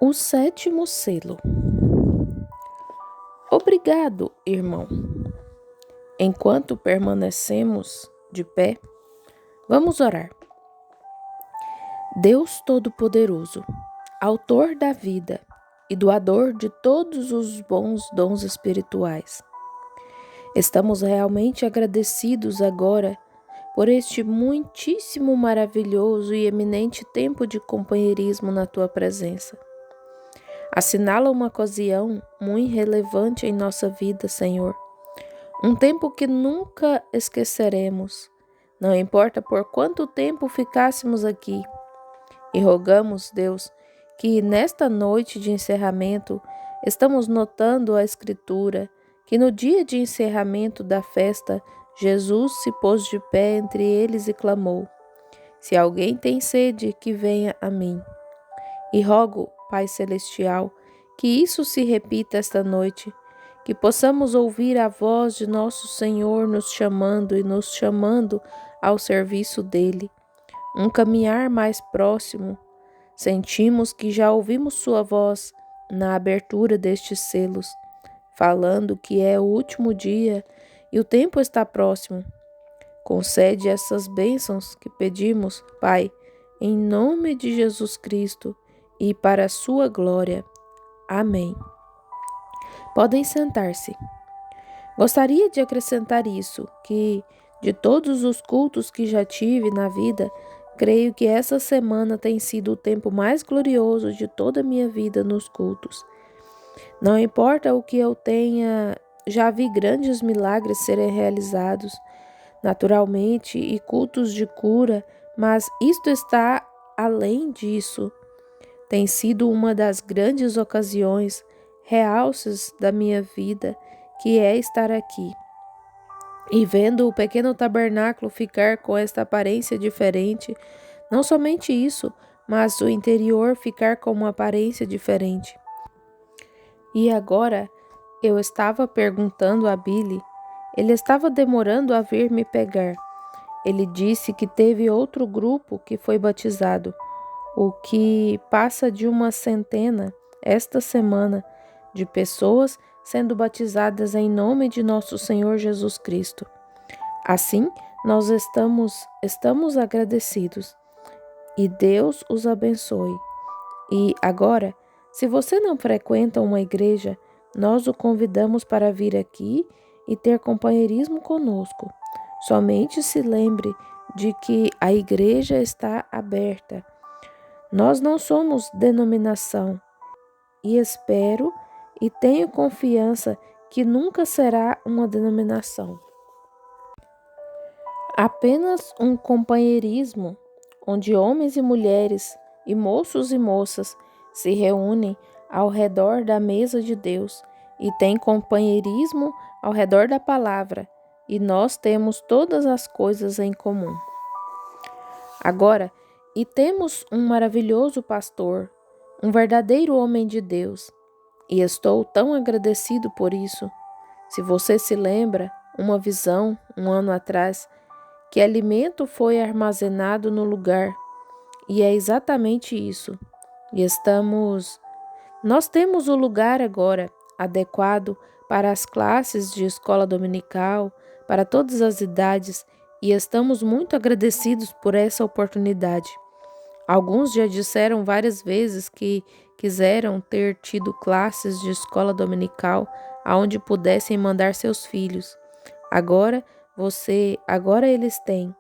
O sétimo selo. Obrigado, irmão. Enquanto permanecemos de pé, vamos orar. Deus Todo-Poderoso, autor da vida e doador de todos os bons dons espirituais, estamos realmente agradecidos agora por este muitíssimo maravilhoso e eminente tempo de companheirismo na tua presença. Assinala uma ocasião muito relevante em nossa vida, Senhor. Um tempo que nunca esqueceremos, não importa por quanto tempo ficássemos aqui. E rogamos, Deus, que nesta noite de encerramento estamos notando a Escritura, que no dia de encerramento da festa, Jesus se pôs de pé entre eles e clamou: Se alguém tem sede, que venha a mim. E rogo, Pai Celestial, que isso se repita esta noite, que possamos ouvir a voz de nosso Senhor nos chamando e nos chamando ao serviço dele. Um caminhar mais próximo. Sentimos que já ouvimos sua voz na abertura destes selos, falando que é o último dia e o tempo está próximo. Concede essas bênçãos que pedimos, Pai, em nome de Jesus Cristo e para a sua glória. Amém. Podem sentar-se. Gostaria de acrescentar isso, que de todos os cultos que já tive na vida, creio que essa semana tem sido o tempo mais glorioso de toda a minha vida nos cultos. Não importa o que eu tenha, já vi grandes milagres serem realizados, naturalmente, e cultos de cura, mas isto está além disso. Tem sido uma das grandes ocasiões, realces da minha vida, que é estar aqui. E vendo o pequeno tabernáculo ficar com esta aparência diferente, não somente isso, mas o interior ficar com uma aparência diferente. E agora eu estava perguntando a Billy, ele estava demorando a vir me pegar. Ele disse que teve outro grupo que foi batizado, o que passa de 100 esta semana de pessoas sendo batizadas em nome de nosso Senhor Jesus Cristo. Assim, nós estamos agradecidos e Deus os abençoe. E agora, se você não frequenta uma igreja, nós o convidamos para vir aqui e ter companheirismo conosco. Somente se lembre de que a igreja está aberta. Nós não somos denominação e espero e tenho confiança que nunca será uma denominação. Apenas um companheirismo onde homens e mulheres e moços e moças se reúnem ao redor da mesa de Deus e têm companheirismo ao redor da palavra, e nós temos todas as coisas em comum. Agora, e temos um maravilhoso pastor, um verdadeiro homem de Deus, e estou tão agradecido por isso. Se você se lembra, uma visão, um ano atrás, que alimento foi armazenado no lugar, e é exatamente isso. E nós temos o lugar agora adequado para as classes de escola dominical, para todas as idades, e estamos muito agradecidos por essa oportunidade. Alguns já disseram várias vezes que quiseram ter tido classes de escola dominical aonde pudessem mandar seus filhos. Agora eles têm.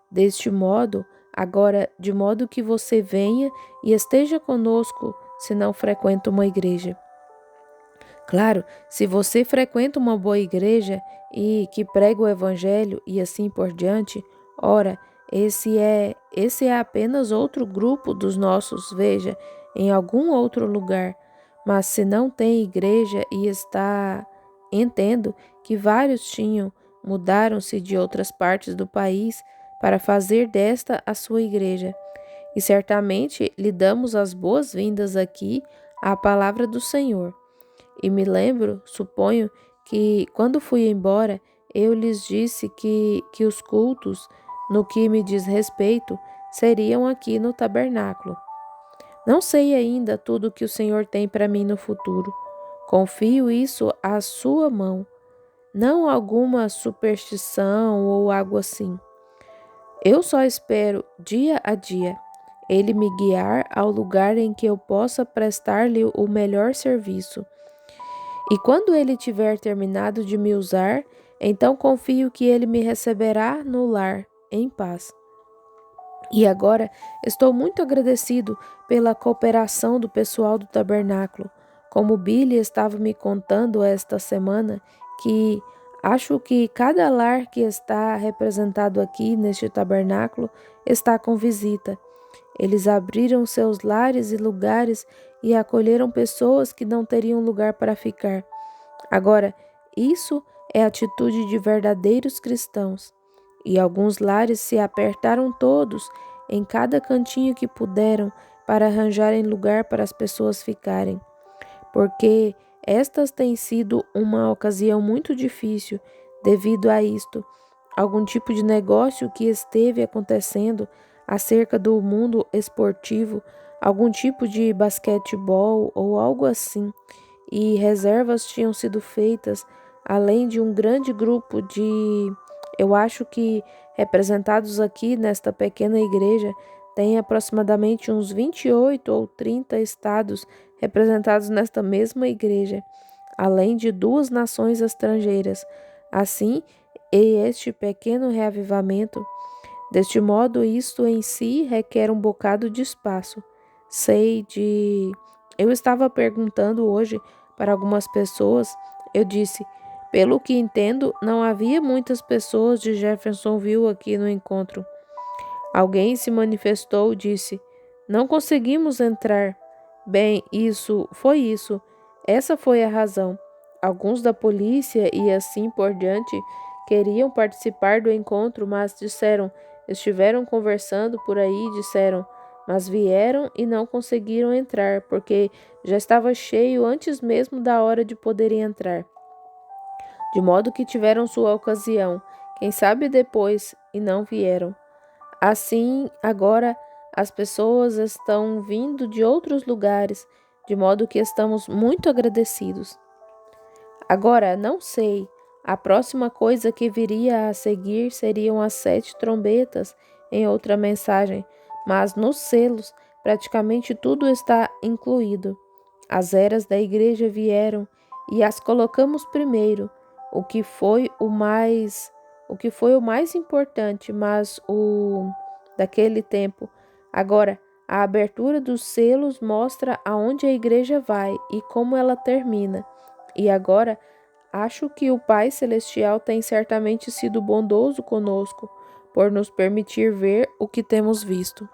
Deste modo, agora, de modo que você venha e esteja conosco se não frequenta uma igreja. Claro, se você frequenta uma boa igreja e que prega o evangelho e assim por diante, ora, esse é apenas outro grupo dos nossos, veja, em algum outro lugar. Mas se não tem igreja e está, entendo que vários mudaram-se de outras partes do país para fazer desta a sua igreja. E certamente lhe damos as boas-vindas aqui à palavra do Senhor. E me lembro, suponho, que quando fui embora, eu lhes disse que os cultos, no que me diz respeito, seriam aqui no tabernáculo. Não sei ainda tudo que o Senhor tem para mim no futuro. Confio isso à sua mão, não alguma superstição ou algo assim. Eu só espero, dia a dia, Ele me guiar ao lugar em que eu possa prestar-lhe o melhor serviço. E quando Ele tiver terminado de me usar, então confio que Ele me receberá no lar, em paz. E agora estou muito agradecido pela cooperação do pessoal do tabernáculo. Como Billy estava me contando esta semana, que acho que cada lar que está representado aqui neste tabernáculo está com visita. Eles abriram seus lares e lugares e acolheram pessoas que não teriam lugar para ficar. Agora, isso é atitude de verdadeiros cristãos. E alguns lares se apertaram todos em cada cantinho que puderam para arranjarem lugar para as pessoas ficarem, porque estas têm sido uma ocasião muito difícil devido a isto, algum tipo de negócio que esteve acontecendo acerca do mundo esportivo, algum tipo de basquetebol ou algo assim, e reservas tinham sido feitas, além de um grande grupo de, eu acho que representados aqui nesta pequena igreja, tem aproximadamente uns 28 ou 30 estados representados nesta mesma igreja, além de 2 nações estrangeiras. Assim, este pequeno reavivamento, deste modo, isto em si requer um bocado de espaço. Eu estava perguntando hoje para algumas pessoas, eu disse, pelo que entendo, não havia muitas pessoas de Jeffersonville aqui no encontro. Alguém se manifestou e disse, não conseguimos entrar. Bem, isso. Essa foi a razão. Alguns da polícia e assim por diante queriam participar do encontro, mas estiveram conversando por aí, mas vieram e não conseguiram entrar, porque já estava cheio antes mesmo da hora de poderem entrar. De modo que tiveram sua ocasião, quem sabe depois, e não vieram. Assim, agora as pessoas estão vindo de outros lugares, de modo que estamos muito agradecidos. Agora, não sei, a próxima coisa que viria a seguir seriam as 7 trombetas em outra mensagem, mas nos selos praticamente tudo está incluído. As eras da igreja vieram e as colocamos primeiro, o que foi o mais importante, mas o daquele tempo. Agora, a abertura dos selos mostra aonde a igreja vai e como ela termina. E agora, acho que o Pai Celestial tem certamente sido bondoso conosco por nos permitir ver o que temos visto.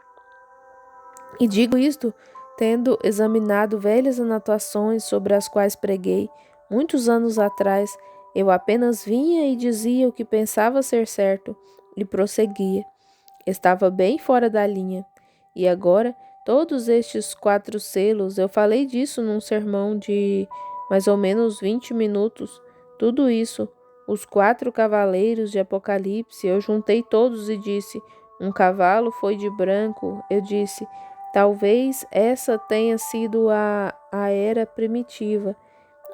E digo isto tendo examinado velhas anotações sobre as quais preguei muitos anos atrás. Eu apenas vinha e dizia o que pensava ser certo e prosseguia. Estava bem fora da linha. E agora, todos estes 4 selos, eu falei disso num sermão de mais ou menos 20 minutos. Tudo isso, os 4 cavaleiros de Apocalipse, eu juntei todos e disse, um cavalo foi de branco. Eu disse, talvez essa tenha sido a era primitiva.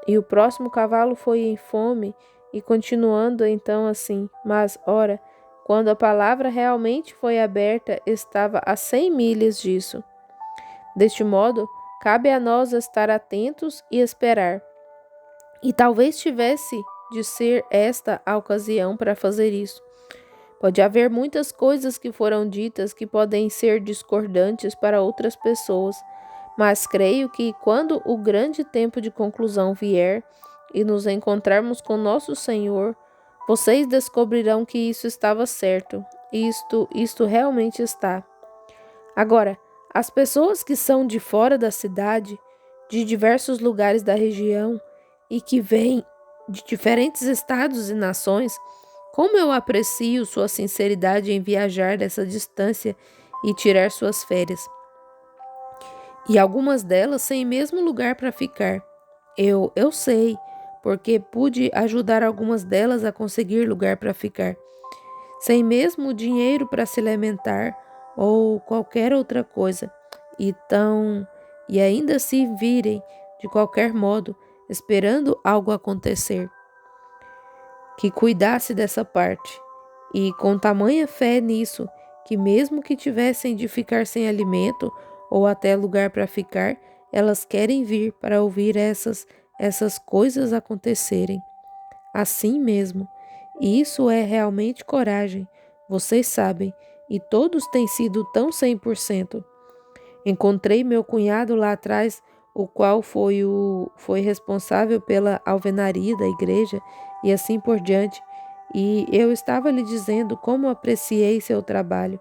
E o próximo cavalo foi em fome, e continuando então assim, mas, ora, quando a palavra realmente foi aberta, estava a 100 milhas disso. Deste modo, cabe a nós estar atentos e esperar. E talvez tivesse de ser esta a ocasião para fazer isso. Pode haver muitas coisas que foram ditas que podem ser discordantes para outras pessoas, mas creio que quando o grande tempo de conclusão vier e nos encontrarmos com nosso Senhor, vocês descobrirão que isso estava certo. Isto realmente está. Agora, as pessoas que são de fora da cidade, de diversos lugares da região e que vêm de diferentes estados e nações, como eu aprecio sua sinceridade em viajar dessa distância e tirar suas férias. E algumas delas sem mesmo lugar para ficar. Eu sei, porque pude ajudar algumas delas a conseguir lugar para ficar, sem mesmo dinheiro para se alimentar ou qualquer outra coisa. e ainda se virem de qualquer modo esperando algo acontecer, que cuidasse dessa parte, e com tamanha fé nisso, que mesmo que tivessem de ficar sem alimento ou até lugar para ficar, elas querem vir para ouvir essas coisas acontecerem. Assim mesmo, e isso é realmente coragem, vocês sabem, e todos têm sido tão 100%. Encontrei meu cunhado lá atrás, o qual foi responsável pela alvenaria da igreja e assim por diante, e eu estava lhe dizendo como apreciei seu trabalho.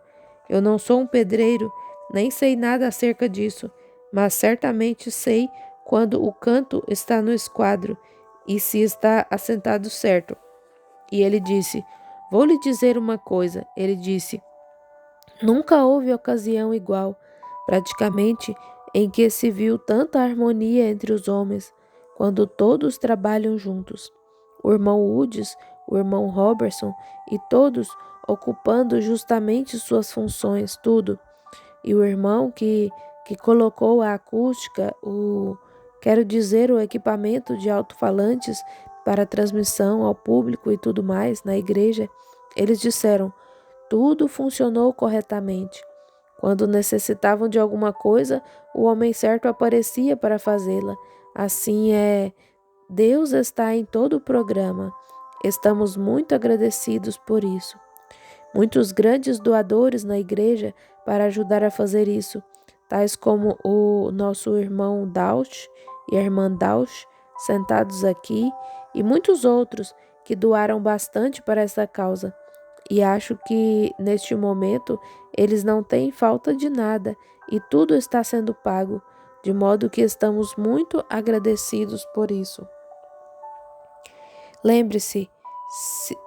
Eu não sou um pedreiro, nem sei nada acerca disso, mas certamente sei quando o canto está no esquadro e se está assentado certo. E ele disse: Vou lhe dizer uma coisa. Ele disse: Nunca houve ocasião igual, praticamente, em que se viu tanta harmonia entre os homens, quando todos trabalham juntos. O irmão Woods, o irmão Robertson e todos ocupando justamente suas funções, tudo. E o irmão que colocou a acústica, quero dizer, o equipamento de alto-falantes para transmissão ao público e tudo mais na igreja, eles disseram: tudo funcionou corretamente. Quando necessitavam de alguma coisa, o homem certo aparecia para fazê-la. Assim é, Deus está em todo o programa. Estamos muito agradecidos por isso. Muitos grandes doadores na igreja para ajudar a fazer isso, tais como o nosso irmão Dausch e a irmã Dausch, sentados aqui, e muitos outros que doaram bastante para essa causa. E acho que neste momento eles não têm falta de nada e tudo está sendo pago, de modo que estamos muito agradecidos por isso. Lembre-se,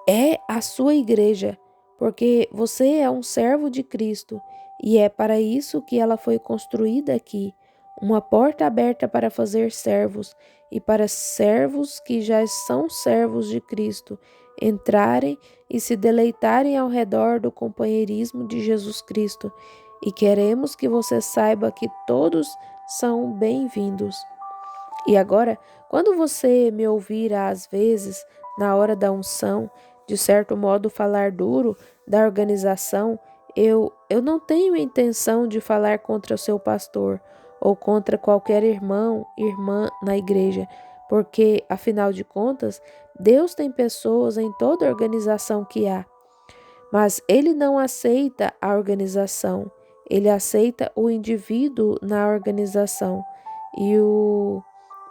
é a sua igreja, porque você é um servo de Cristo e é para isso que ela foi construída aqui, uma porta aberta para fazer servos e para servos que já são servos de Cristo entrarem e se deleitarem ao redor do companheirismo de Jesus Cristo. E queremos que você saiba que todos são bem-vindos. E agora, quando você me ouvir às vezes, na hora da unção, de certo modo falar duro da organização, eu não tenho intenção de falar contra o seu pastor ou contra qualquer irmão, irmã na igreja, porque, afinal de contas, Deus tem pessoas em toda organização que há. Mas ele não aceita a organização, ele aceita o indivíduo na organização.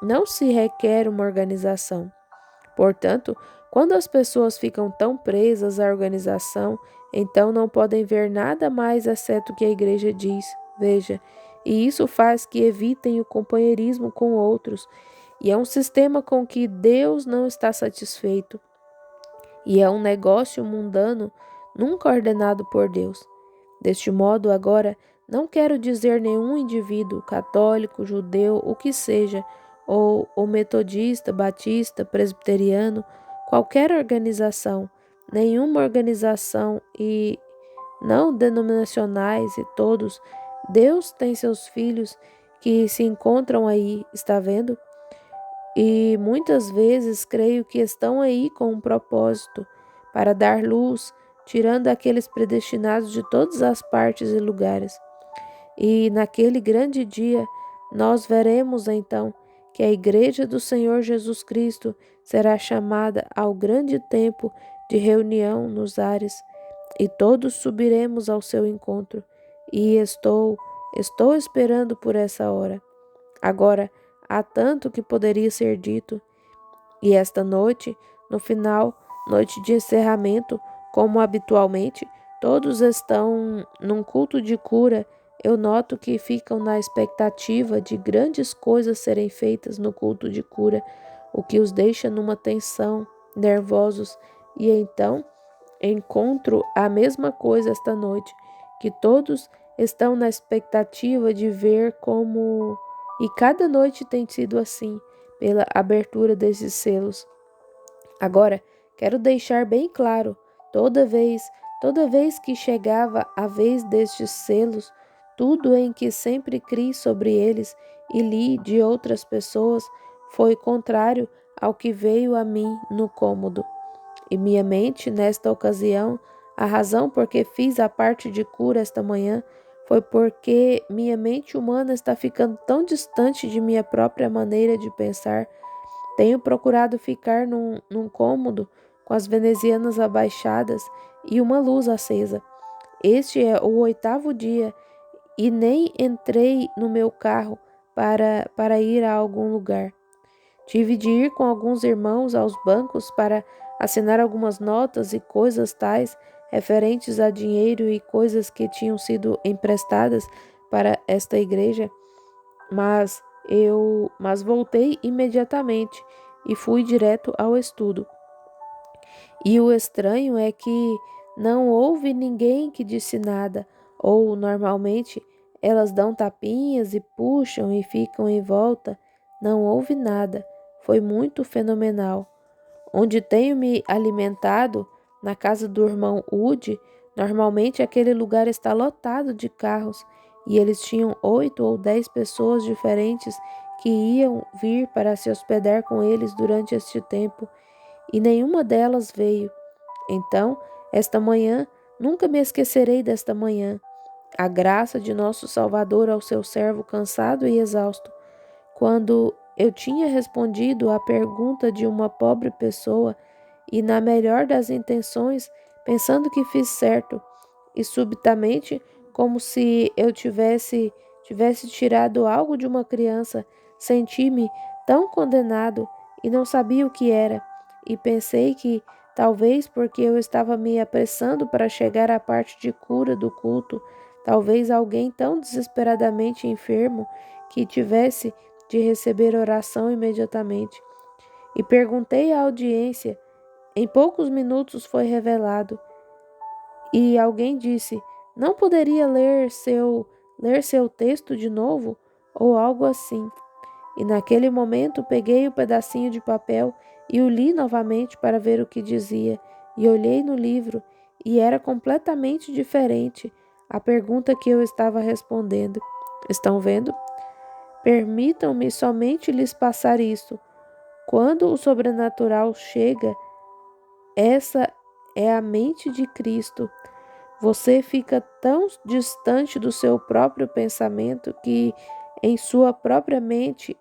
Não se requer uma organização. Portanto, quando as pessoas ficam tão presas à organização, então não podem ver nada mais exceto o que a igreja diz. Veja, e isso faz que evitem o companheirismo com outros. E é um sistema com que Deus não está satisfeito. E é um negócio mundano nunca ordenado por Deus. Deste modo, agora, não quero dizer nenhum indivíduo, católico, judeu, o que seja, ou metodista, batista, presbiteriano, qualquer organização, nenhuma organização e não denominacionais e todos, Deus tem seus filhos que se encontram aí, está vendo? E muitas vezes creio que estão aí com um propósito para dar luz, tirando aqueles predestinados de todas as partes e lugares. E naquele grande dia nós veremos então que a igreja do Senhor Jesus Cristo será chamada ao grande tempo de reunião nos ares, e todos subiremos ao seu encontro. E estou esperando por essa hora. Agora, há tanto que poderia ser dito, e esta noite, no final, noite de encerramento, como habitualmente, todos estão num culto de cura. Eu noto que ficam na expectativa de grandes coisas serem feitas no culto de cura, o que os deixa numa tensão, nervosos, e então encontro a mesma coisa esta noite, que todos estão na expectativa de ver como. E cada noite tem sido assim, pela abertura desses selos. Agora, quero deixar bem claro, toda vez que chegava a vez destes selos, Tudo em que sempre criei sobre eles e li de outras pessoas foi contrário ao que veio a mim no cômodo. E minha mente, nesta ocasião, a razão por que fiz a parte de cura esta manhã foi porque minha mente humana está ficando tão distante de minha própria maneira de pensar. Tenho procurado ficar num cômodo com as venezianas abaixadas e uma luz acesa. Este é o 8º dia e nem entrei no meu carro para ir a algum lugar. Tive de ir com alguns irmãos aos bancos para assinar algumas notas e coisas tais referentes a dinheiro e coisas que tinham sido emprestadas para esta igreja, mas voltei imediatamente e fui direto ao estudo. E o estranho é que não houve ninguém que disse nada, ou normalmente elas dão tapinhas e puxam e ficam em volta. Não houve nada. Foi muito fenomenal. Onde tenho me alimentado, na casa do irmão Wood, normalmente aquele lugar está lotado de carros e eles tinham 8 ou 10 pessoas diferentes que iam vir para se hospedar com eles durante este tempo e nenhuma delas veio. Então, esta manhã, nunca me esquecerei desta manhã, a graça de nosso Salvador ao seu servo cansado e exausto, quando eu tinha respondido à pergunta de uma pobre pessoa e, na melhor das intenções, pensando que fiz certo, e subitamente, como se eu tivesse tirado algo de uma criança, senti-me tão condenado e não sabia o que era, e pensei que, talvez porque eu estava me apressando para chegar à parte de cura do culto, talvez alguém tão desesperadamente enfermo que tivesse de receber oração imediatamente. E perguntei à audiência. Em poucos minutos foi revelado. E alguém disse: não poderia ler seu texto de novo? Ou algo assim. E naquele momento peguei o pedacinho de papel e o li novamente para ver o que dizia. E olhei no livro e era completamente diferente a pergunta que eu estava respondendo. Estão vendo? Permitam-me somente lhes passar isso. Quando o sobrenatural chega, essa é a mente de Cristo. Você fica tão distante do seu próprio pensamento que em sua própria mente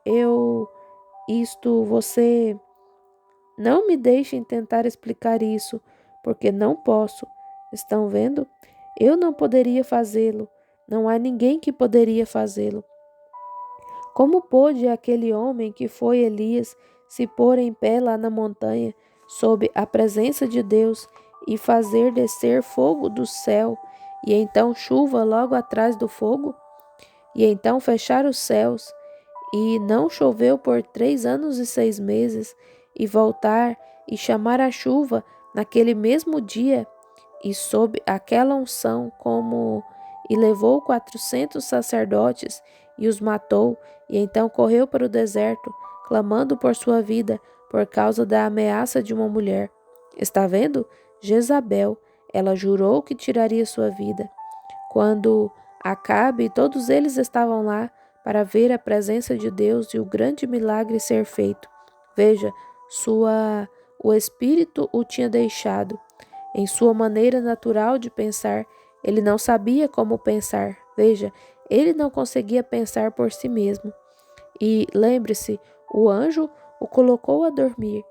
você não me deixem tentar explicar isso, porque não posso. Estão vendo? Eu não poderia fazê-lo. Não há ninguém que poderia fazê-lo. Como pôde aquele homem que foi Elias se pôr em pé lá na montanha, sob a presença de Deus, e fazer descer fogo do céu, e então chuva logo atrás do fogo? E então fechar os céus, e não choveu por 3 anos e 6 meses, e voltar e chamar a chuva naquele mesmo dia, e sob aquela unção e levou 400 sacerdotes e os matou, e então correu para o deserto, clamando por sua vida por causa da ameaça de uma mulher. Está vendo? Jezabel, ela jurou que tiraria sua vida. Quando Acabe e todos eles estavam lá para ver a presença de Deus e o grande milagre ser feito. Veja, o espírito o tinha deixado. Em sua maneira natural de pensar, ele não sabia como pensar. Veja, ele não conseguia pensar por si mesmo. E lembre-se, o anjo o colocou a dormir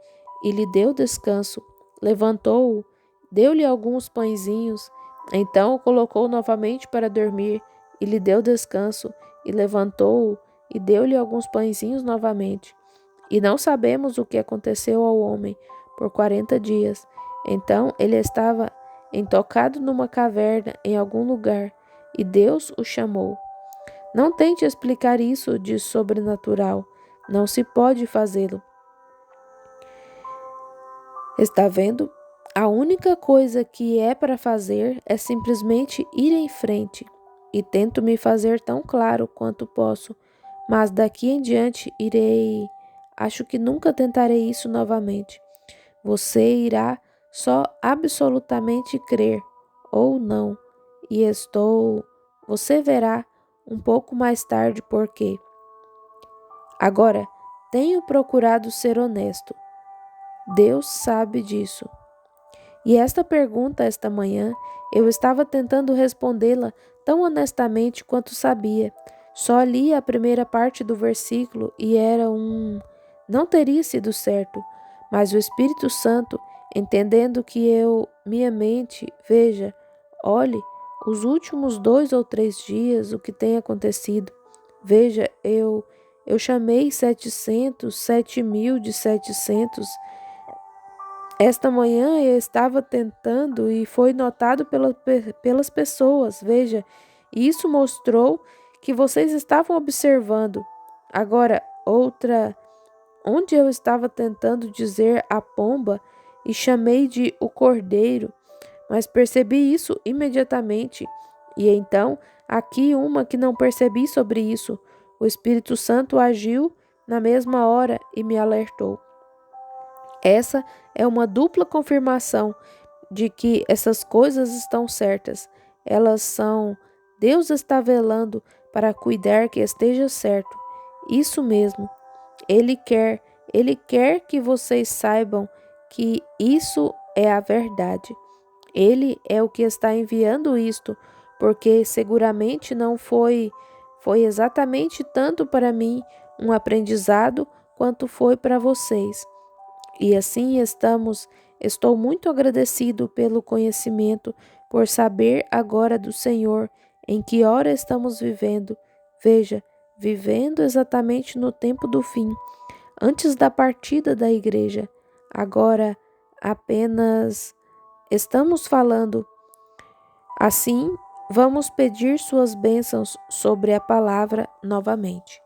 e lhe deu descanso. Levantou-o, deu-lhe alguns pãezinhos, então o colocou novamente para dormir e lhe deu descanso. E levantou-o e deu-lhe alguns pãezinhos novamente. E não sabemos o que aconteceu ao homem por 40 dias. Então ele estava entocado numa caverna em algum lugar, e Deus o chamou. Não tente explicar isso de sobrenatural. Não se pode fazê-lo. Está vendo? A única coisa que é para fazer é simplesmente ir em frente. E tento me fazer tão claro quanto posso, mas daqui em diante irei. Acho que nunca tentarei isso novamente. Você irá só absolutamente crer ou não, e você verá um pouco mais tarde porque agora tenho procurado ser honesto. Deus sabe disso. E esta pergunta, esta manhã, eu estava tentando respondê-la tão honestamente quanto sabia. Só li a primeira parte do versículo e era não teria sido certo, mas o Espírito Santo, entendendo que minha mente, veja, olhe, os últimos 2 ou 3 dias, o que tem acontecido. Veja, eu chamei 700, 7.000 de 700. Esta manhã eu estava tentando e foi notado pelas pessoas. Veja, isso mostrou que vocês estavam observando. Agora, outra, onde eu estava tentando dizer a pomba e chamei de o cordeiro, mas percebi isso imediatamente. E então, aqui uma que não percebi sobre isso. O Espírito Santo agiu na mesma hora e me alertou. Essa é uma dupla confirmação de que essas coisas estão certas. Elas são, Deus está velando para cuidar que esteja certo. Isso mesmo. Ele quer que vocês saibam que isso é a verdade. Ele é o que está enviando isto, porque seguramente não foi exatamente tanto para mim um aprendizado quanto foi para vocês. E assim estou muito agradecido pelo conhecimento, por saber agora do Senhor em que hora estamos vivendo. Veja, vivendo exatamente no tempo do fim, antes da partida da igreja. Agora apenas estamos falando. Assim, vamos pedir suas bênçãos sobre a palavra novamente.